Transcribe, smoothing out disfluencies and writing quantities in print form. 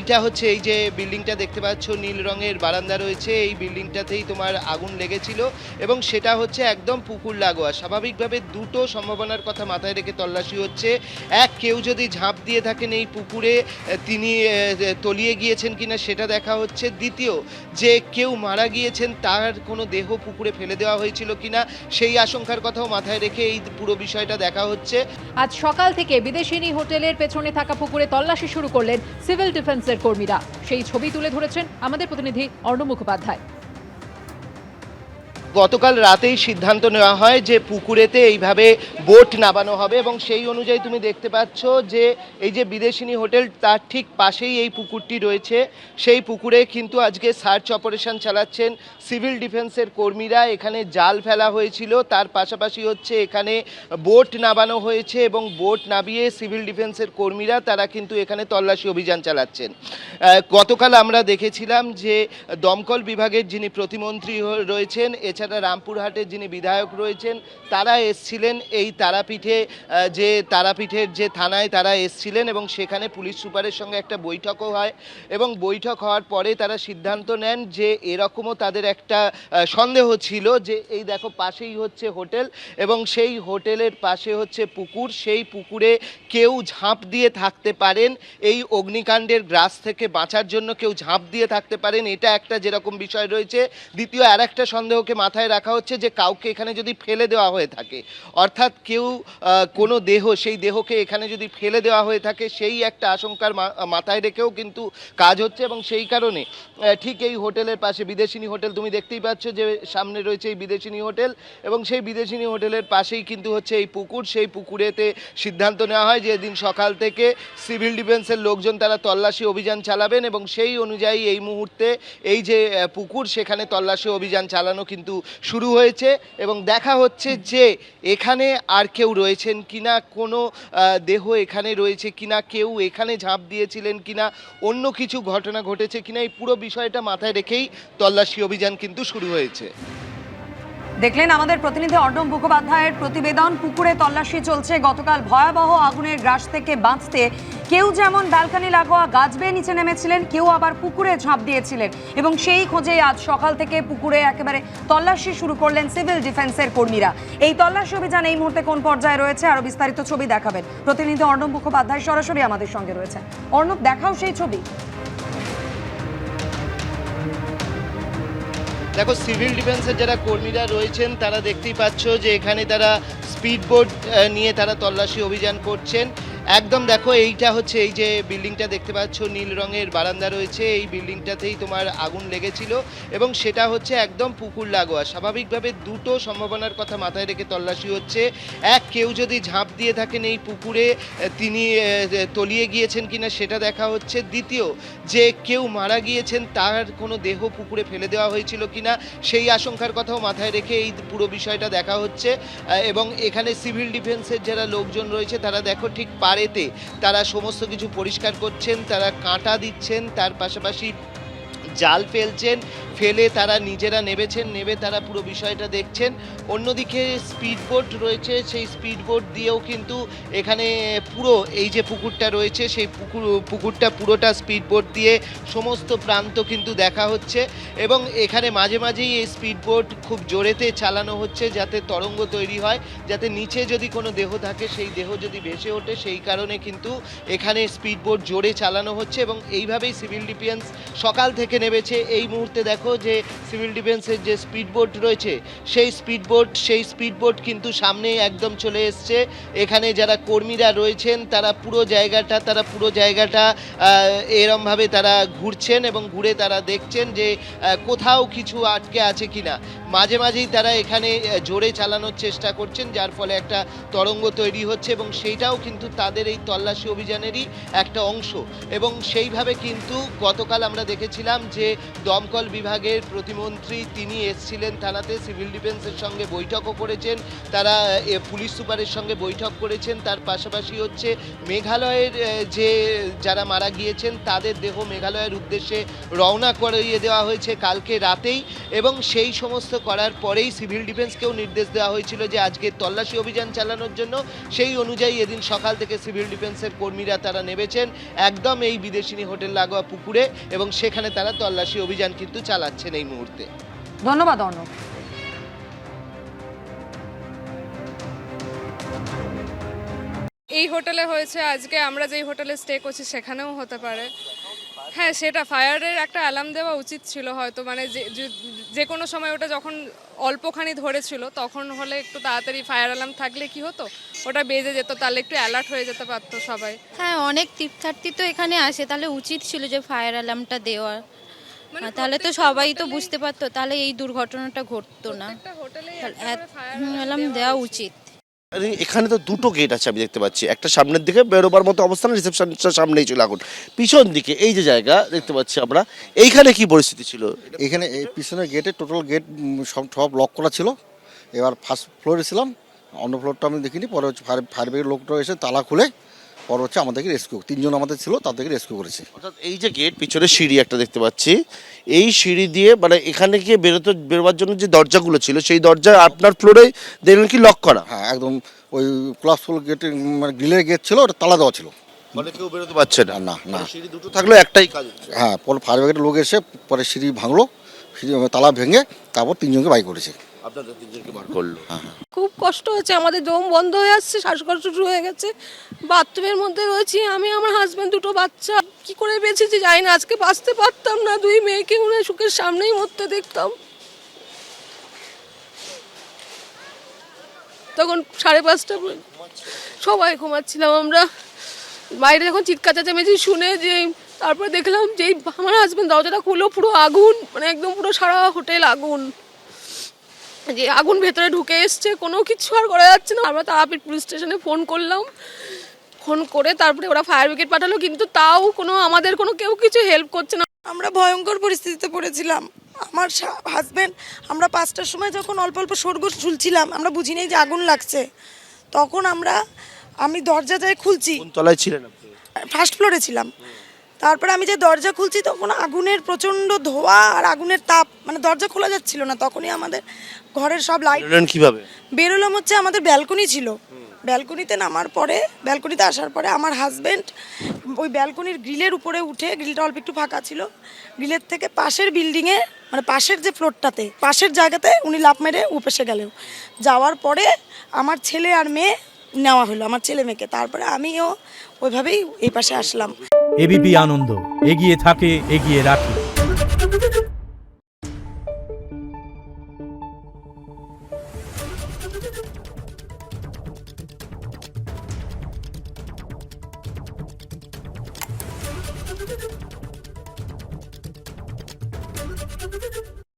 এইটা হচ্ছে এই যে বিল্ডিংটা দেখতে পাচ্ছ, নীল রঙের বারান্দা রয়েছে, এই বিল্ডিংটাতেই তোমার আগুন লেগেছিল এবং সেটা হচ্ছে একদম পুকুর লাগোয়া। স্বাভাবিকভাবে দুটো সম্ভাবনার কথা মাথায় রেখে তল্লাশি হচ্ছে। এক, কেউ যদি ঝাঁপ দিয়ে থাকেন এই পুকুরে তিনি তলিয়ে গিয়েছেন কিনা সেটা দেখা হচ্ছে। দ্বিতীয়, যে কেউ মারা গিয়েছেন তার কোনো দেহ পুকুরে ফেলে দেওয়া হয়েছিল কিনা সেই আশঙ্কার কথাও মাথায় রেখে এই পুরো বিষয়টা দেখা হচ্ছে। আজ সকাল থেকে বিদেশিনী হোটেলের পেছনে থাকা পুকুরে তল্লাশি শুরু করলেন সিভিল ডিফেন্সের কর্মীরা। সেই ছবি তুলে ধরেছেন আমাদের প্রতিনিধি অর্ণব মুখোপাধ্যায়। গতকাল রাতেই সিদ্ধান্ত নেওয়া হয় যে পুকুরেতে এইভাবে বোট নামানো হবে এবং সেই অনুযায়ী তুমি দেখতে পাচ্ছ যে এই যে বিদেশিনী হোটেল তার ঠিক পাশেই এই পুকুরটি রয়েছে। সেই পুকুরে কিন্তু আজকে সার্চ অপারেশন চালাচ্ছেন সিভিল ডিফেন্সের কর্মীরা। এখানে জাল ফেলা হয়েছিল, তার পাশাপাশি হচ্ছে এখানে বোট নামানো হয়েছে এবং বোট নামিয়ে সিভিল ডিফেন্সের কর্মীরা তারা কিন্তু এখানে তল্লাশি অভিযান চালাচ্ছেন। গতকাল আমরা দেখেছিলাম যে দমকল বিভাগের যিনি প্রতিমন্ত্রী রয়েছেন, এছাড়া রামপুরহাটের যিনি বিধায়ক রয়েছেন, তারা এসছিলেন এই তারাপীঠের যে থানায় তারা এসছিলেন এবং সেখানে পুলিশ সুপারের সঙ্গে একটা বৈঠকও হয় এবং বৈঠক হওয়ার পরে তারা সিদ্ধান্ত নেন যে এরকমও তাদের একটা সন্দেহ ছিল যে এই দেখো পাশেই হচ্ছে হোটেল এবং সেই হোটেলের পাশে হচ্ছে পুকুর, সেই পুকুরে কেউ ঝাঁপ দিয়ে থাকতে পারেন, এই অগ্নিকাণ্ডের গ্রাস থেকে বাঁচার জন্য কেউ ঝাঁপ দিয়ে থাকতে পারেন, এটা একটা যেরকম বিষয় রয়েছে। দ্বিতীয় আর একটা সন্দেহকে মাথায় রাখা হচ্ছে যে কাউকে এখানে যদি ফেলে দেওয়া হয়ে থাকে, অর্থাৎ কেউ কোনো দেহ, সেই দেহকে এখানে যদি ফেলে দেওয়া হয়ে থাকে সেই একটা আশঙ্কার মাথায় রেখেও কিন্তু কাজ হচ্ছে এবং সেই কারণে ঠিক এই হোটেলের পাশে বিদেশিনী হোটেল তুমি দেখতেই পাচ্ছ যে সামনে রয়েছে এই বিদেশিনী হোটেল এবং সেই বিদেশিনী হোটেলের পাশেই কিন্তু হচ্ছে এই পুকুর। সেই পুকুরেতে সিদ্ধান্ত নেওয়া হয় যে এদিন সকাল থেকে সিভিল ডিফেন্সের লোকজন তারা তল্লাশি অভিযান চালাবেন এবং সেই অনুযায়ী এই মুহূর্তে এই যে পুকুর সেখানে তল্লাশি অভিযান চালানো কিন্তু শুরু হয়েছে এবং দেখা হচ্ছে যে এখানে আর কেউ রয়েছেন কিনা, কোনো দেহ এখানে রয়েছে কিনা, কেউ এখানে ঝাঁপ দিয়েছিলেন কিনা, অন্য কিছু ঘটনা ঘটেছে কিনা, এই পুরো বিষয়টা মাথায় রেখেই তল্লাশি অভিযান কিন্তু শুরু হয়েছে। দেখলেন আমাদের প্রতিনিধি অর্ণব মুখোপাধ্যায়ের প্রতিবেদন। পুকুরে তল্লাশি চলছে। গতকাল ভয়াবহ আগুনের গ্রাস থেকে বাঁচতে কেউ যেমন ব্যালকনি লাগোয়া গাছ বেয়ে নিচে নেমেছিলেন, কেউ আবার পুকুরে ঝাঁপ দিয়েছিলেন এবং সেই খোঁজে আজ সকাল থেকে পুকুরে একেবারে তল্লাশি শুরু করলেন সিভিল ডিফেন্সের কর্মীরা। এই তল্লাশি অভিযান এই মুহূর্তে কোন পর্যায়ে রয়েছে আরো বিস্তারিত ছবি দেখাবেন প্রতিনিধি অর্ণব মুখোপাধ্যায়, সরাসরি আমাদের সঙ্গে রয়েছেন। অর্ণব, দেখাও সেই ছবি। দেখো, সিভিল ডিফেন্সের যারা কর্মীরা রয়েছেন তারা দেখতেই পাচ্ছ যে এখানে তারা স্পিড বোট নিয়ে তারা তল্লাশি অভিযান করছেন। একদম দেখো, এইটা হচ্ছে এই যে বিল্ডিংটা দেখতে পাচ্ছ, নীল রঙের বারান্দা রয়েছে, এই বিল্ডিংটাতেই তোমার আগুন লেগেছিল এবং সেটা হচ্ছে একদম পুকুর লাগোয়া। স্বাভাবিকভাবে দুটো সম্ভাবনার কথা মাথায় রেখে তল্লাশি হচ্ছে। এক, কেউ যদি ঝাঁপ দিয়ে থাকেন এই পুকুরে তিনি তলিয়ে গিয়েছেন কিনা সেটা দেখা হচ্ছে। দ্বিতীয়, যে কেউ মারা গিয়েছেন তার কোনো দেহ পুকুরে ফেলে দেওয়া হয়েছিল কিনা সেই আশঙ্কার কথাও মাথায় রেখে এই পুরো বিষয়টা দেখা হচ্ছে এবং এখানে সিভিল ডিফেন্সের যারা লোকজন রয়েছে তারা দেখো ঠিক পাড়েতে তারা সমস্ত কিছু পরিষ্কার করছেন, তারা কাঁটা দিচ্ছেন, তার পাশাপাশি জাল ফেলছেন, ফেলে তারা নিজেরা নেবে তারা পুরো বিষয়টা দেখছেন। অন্যদিকে স্পিড বোট রয়েছে, সেই স্পিড বোট দিয়েও কিন্তু এখানে পুরো এই যে পুকুরটা রয়েছে সেই পুকুরটা পুরোটা স্পিড বোট দিয়ে সমস্ত প্রান্ত কিন্তু দেখা হচ্ছে এবং এখানে মাঝে মাঝেই এই স্পিড বোট খুব জোরেতে চালানো হচ্ছে যাতে তরঙ্গ তৈরি হয়, যাতে নিচে যদি কোনো দেহ থাকে সেই দেহ যদি ভেসে ওঠে, সেই কারণে কিন্তু এখানে স্পিড বোট জোরে চালানো হচ্ছে এবং এইভাবেই সিভিল ডিফেন্স সকাল থেকে নেমেছে। এই মুহূর্তে দেখো যে সিভিল ডিফেন্সের যে স্পিড বোট রয়েছে সেই স্পিড বোট কিন্তু সামনেই একদম চলে এসছে। এখানে যারা কর্মীরা রয়েছেন তারা পুরো জায়গাটা এরমভাবে তারা ঘুরছেন এবং ঘুরে তারা দেখছেন যে কোথাও কিছু আটকে আছে কিনা। মাঝে মাঝেই তারা এখানে জোরে চালানোর চেষ্টা করছেন, যার ফলে একটা তরঙ্গ তৈরি হচ্ছে এবং সেইটাও কিন্তু তাদের এই তল্লাশি অভিযানেরই একটা অংশ এবং সেইভাবে কিন্তু গতকাল আমরা দেখেছিলাম যে দমকল বিভাগ বিভাগের প্রতিমন্ত্রী তিনি এসেছিলেন থানাতে, সিভিল ডিফেন্সের সঙ্গে বৈঠকও করেছেন, তারা পুলিশ সুপারের সঙ্গে বৈঠক করেছেন। তার পাশাপাশি হচ্ছে মেঘালয়ের যে যারা মারা গিয়েছেন তাদের দেহ মেঘালয়ের উদ্দেশ্যে রওনা করিয়ে দেওয়া হয়েছে কালকে রাতেই, এবং সেই সমস্ত করার পরেই সিভিল ডিফেন্সকেও নির্দেশ দেওয়া হয়েছিল যে আজকে তল্লাশি অভিযান চালানোর জন্য। সেই অনুযায়ী এদিন সকাল থেকে সিভিল ডিফেন্সের কর্মীরা তারা নেমেছেন একদম এই বিদেশিনী হোটেল লাগোয়া পুকুরে, এবং সেখানে তারা তল্লাশি অভিযান কিন্তু চালাচ্ছেন এই মুহূর্তে। ধন্যবাদ অর্ণব। এই হোটেলে হয়েছে, আজকে আমরা যেই হোটেলে স্টে করছি সেখানেও হতে পারে। হ্যাঁ, সেটা ফায়ারের একটা অ্যালার্ম দেওয়া উচিত ছিল হয়তো, মানে যে কোনো সময় ওটা যখন অল্পখানি ধরেছিল তখন হলে একটু তাড়াতাড়ি ফায়ার অ্যালার্ম থাকলে কি হতো, ওটা বেজে যেত, তাহলে একটু অ্যালার্ট হয়ে যেতে পারতো সবাই। হ্যাঁ, অনেক তীর্থার্থী তো এখানে আসে, তাহলে উচিত ছিল যে ফায়ার অ্যালার্মটা দেওয়া, তাহলে তো সবাই তো বুঝতে পারতো, তাহলে এই দুর্ঘটনাটা ঘটতো না। অ্যালার্ম দেওয়া উচিত। এখানে তো দুটো গেট আছে আমি দেখতে পাচ্ছি, একটা সামনের দিকে বেরোবার মতো অবস্থান, রিসেপশনটা সামনেই ছিল আগুন, পিছন দিকে এই যে জায়গা দেখতে পাচ্ছি আমরা, এইখানে কি পরিস্থিতি ছিল? এখানে এই পিছনের গেটে টোটাল গেট সব লক করা ছিল। এবার ফার্স্ট ফ্লোরে ছিলাম, অন্য ফ্লোরটা আমি দেখিনি, পরে হচ্ছে ফায়ার ব্রিগেড লোকটা এসে তালা খুলে পরে হচ্ছে আমাদেরকে রেস্কিউ, তিনজন আমাদের ছিল তাদেরকে রেস্কিউ করেছে। অর্থাৎ এই যে গেট পিছনে সিঁড়ি একটা দেখতে পাচ্ছি, এই সিঁড়ি দিয়ে মানে এখানে গিয়ে বেরোবার জন্য যে দরজাগুলো ছিল সেই দরজা আপনার ফ্লোরে দেখলেন কি লক করা? হ্যাঁ, একদম ওই ক্লাস ফ্লোর গেটে মানে গ্রিলের গেট ছিল, ওটা তালা দেওয়া ছিল, মানে কেউ বেরোতে পারছে না। না না সিঁড়ি দুটো থাকলেও একটাই কাজ হচ্ছে। হ্যাঁ, পরে ফায়ার ব্রিগেডের লোক এসে পরে সিঁড়ি ভাঙলো, সিঁড়ি তালা ভেঙে তারপর তিনজনকে বাই করেছে। আপনাদের তিনজনকে বার করলো। খুব কষ্ট হচ্ছে, আমাদের দম বন্ধ হয়ে আসছে, শ্বাসকষ্ট শুরু হয়ে গেছে, বাথরুমের মধ্যে রয়েছি আমি, আমার হাজব্যান্ড, দুটো বাচ্চা, কি করে বেঁচেছি জানি না। আজকে বাঁচতে পারতাম না, দুই মেয়েকে মনে হয় সুখের সামনেই মরতে দেখতাম। তখন 5:30 সবাই ঘুমাচ্ছিলাম আমরা, বাইরে যখন চিৎকার চেঁচামেচি শুনে যে তারপরে দেখলাম যে আমার হাজব্যান্ড দরজাটা খুললো, পুরো আগুন, মানে একদম পুরো সারা হোটেল আগুন, যে আগুন ভেতরে ঢুকে এসছে, কোনো কিছু আর করা যাচ্ছে না। আমরা তারাপীঠ পুলিশ স্টেশনে ফোন করলাম, ফোন করে তারপরে ওরা ফায়ার ব্রিগেড পাঠালো, কিন্তু তাও আমাদের কেউ কিছু হেল্প করছে না। আমরা ভয়ঙ্কর পরিস্থিতিতে পড়েছিলাম। আমার হাজব্যান্ড, আমরা 5টার সময় যখন অল্প অল্প শোরগোল ঝুলছিলাম, আমরা বুঝিনি যে আগুন লাগছে, তখন আমি দরজা যাই খুলছি, কোন তলায় ছিলেন আপনি? ফার্স্ট ফ্লোরে ছিলাম। তারপরে আমি যে দরজা খুলছি তখন আগুনের প্রচণ্ড ধোঁয়া আর আগুনের তাপ, মানে দরজা খোলা যাচ্ছিল না। তখনই আমাদের ঘরের সব লাইট কিভাবে বেরোলাম, হচ্ছে আমাদের ব্যালকনি ছিল, ব্যালকনিতে ব্যালকনিতে আসার পরে আমার হাজব্যান্ড ওই ব্যালকনির গ্রিলের উপরে উঠে, গ্রিলটা অল্প একটু ফাঁকা ছিল, গ্রিলের থেকে পাশের বিল্ডিংয়ে, মানে পাশের যে ফ্লোরটাতে, পাশের জায়গাতে উনি লাফ মেরে উপেসে গেলেন। যাওয়ার পরে আমার ছেলে আর মেয়ে নেওয়া হলো, আমার ছেলে মেয়েকে, তারপরে আমিও ওইভাবেই এই পাশে আসলাম। এবিপি আনন্দ, এগিয়ে থাকে, এগিয়ে রাখে।